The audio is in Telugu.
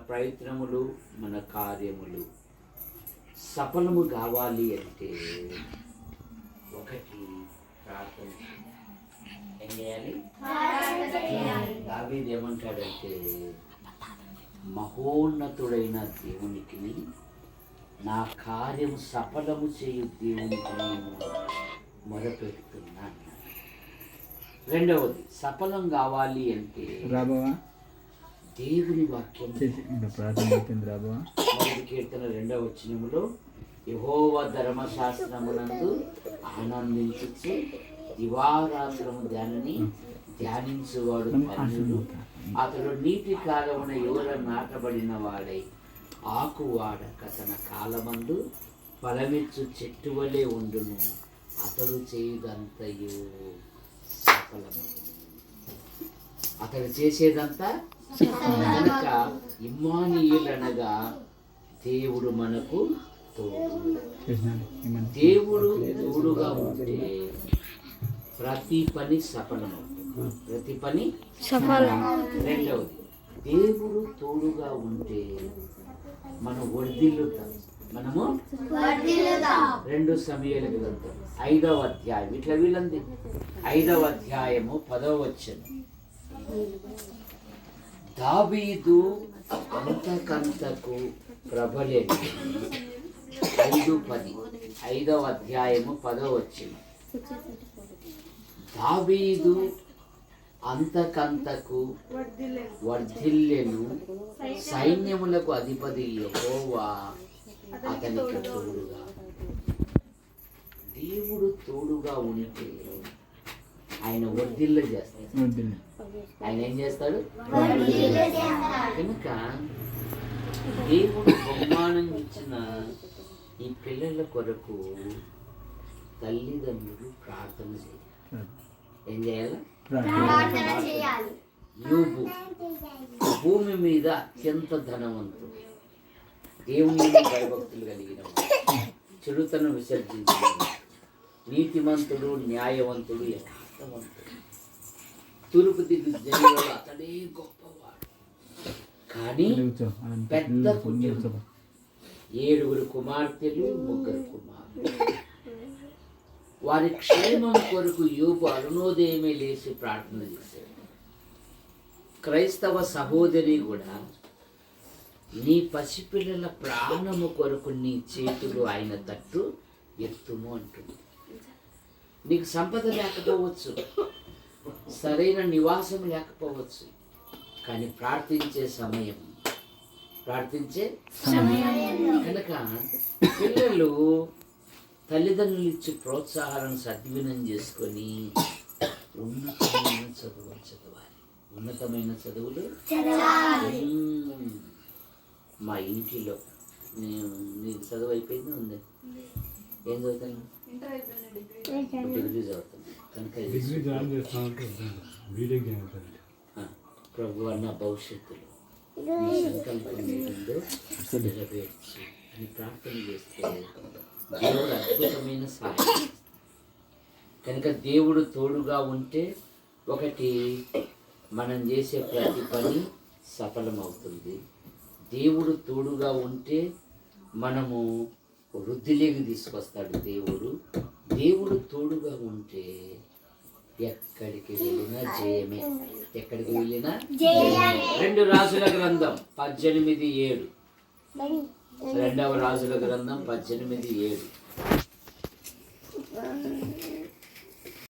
ప్రయత్నములు మన కార్యములు సఫలము కావాలి అంటే ఒకటి ప్రార్థన ఏం చేయాలి? దావీదు ఏమంటాడంటే మహోన్నతుడైన దేవునికి నా కార్యం సఫలము చేయు దేవునికి నేను మొరపెడుతున్నాను. రెండవది సఫలం కావాలి అంటే దేవుని వాక్యం. మొదటి కీర్తన 2వ వచనములో యెహోవా ధర్మశాస్త్రమునందు ఆనందించుచు దివారాత్రము దానిని ధ్యానించువాడు ధన్యుడు. అతడు నీటి కాలమున ఎవర నాటబడిన వాడై ఆకు వాడక తన కాలమందు ఫలమిచ్చు చెట్టు వలె ఉండును. అతడు చేయుదంతయు సఫలము. అతడు చేసేదంతా కనుక ఇమ్మానుయేలు అనగా దేవుడు మనకు తోడు. దేవుడు తోడుగా ఉంటే ప్రతి పని సఫలమవుతుంది. ప్రతి పని సఫలం. రెండవది దేవుడు తోడుగా ఉంటే మనం వర్ధిల్లుతాం. మనము 2 సమూయేలు గ్రంథం 5వ అధ్యాయం ఇట్లా వీళ్ళంది 5వ అధ్యాయము 10వ వచనం. దావీదు అంతకంతకు ప్రబలెను. 5:10 5వ అధ్యాయము 10వ వచనం. దావీదు అంతకంతకు వర్ధిల్లెను, సైన్యములకు అధిపతి యెహోవా అతనికి తోడుగా. దేవుడు తోడుగా ఉంటే ఆయన వర్ధిల్ల చేస్తాడు. ఆయన ఏం చేస్తాడు? కనుక దేవుడు బహుమానం ఇచ్చిన ఈ పిల్లల కొరకు తల్లిదండ్రులు ప్రార్థన చేయాలి. ఏం చేయాలి? యోబు భూమి మీద అత్యంత ధనవంతుడు, దేవుని భయభక్తులు కలిగిన చెడుతను విసర్జించిన నీతిమంతుడు, న్యాయవంతుడు, యథార్థవంతుడు. తూర్పు దిక్కు జనులలో అతడే గొప్పవాడు. కానీ పెద్ద కుటుంబం, 7 కుమార్తెలు, 3 కుమారులు. వారి క్షేమం కొరకు యోబు అరుణోదయమే లేచి ప్రార్థన చేశాడు. క్రైస్తవ సహోదరి కూడా నీ పసిపిల్లల ప్రాణము కొరకు నీ చేతులు ఆయన తట్టు ఎత్తుము అంటుంది. నీకు సంపద లేకపోవచ్చు, సరైన నివాసం లేకపోవచ్చు, కానీ ప్రార్థించే సమయం కనుక పిల్లలు తల్లిదండ్రులు ఇచ్చి ప్రోత్సాహాలను సద్వినం చేసుకొని ఉన్నతమైన చదువులు చదవాలి. ఉన్నతమైన చదువులు మా ఇంటిలో నీకు చదువు అయిపోయింది ఉంది. ఏం చదువుతాను? డిగ్రీ చదువుతాను. కనుక ప్రభు అన్న భవిష్యత్తులో సంకల్పం ఏంటో నెరవేర్చు అని ప్రార్థన చేస్తే దేవుడు అద్భుతమైన సహాయం. కనుక దేవుడు తోడుగా ఉంటే ఒకటి మనం చేసే ప్రతి పని సఫలమవుతుంది. దేవుడు తోడుగా ఉంటే మనము వృద్ధిలోకి తీసుకొస్తాడు దేవుడు తోడుగా ఉంటే ఎక్కడికి వెళ్ళినా జయమే. ఎక్కడికి వెళ్ళినా 2 రాజుల గ్రంథం 18:7. 2వ రాజుల గ్రంథం 18:7.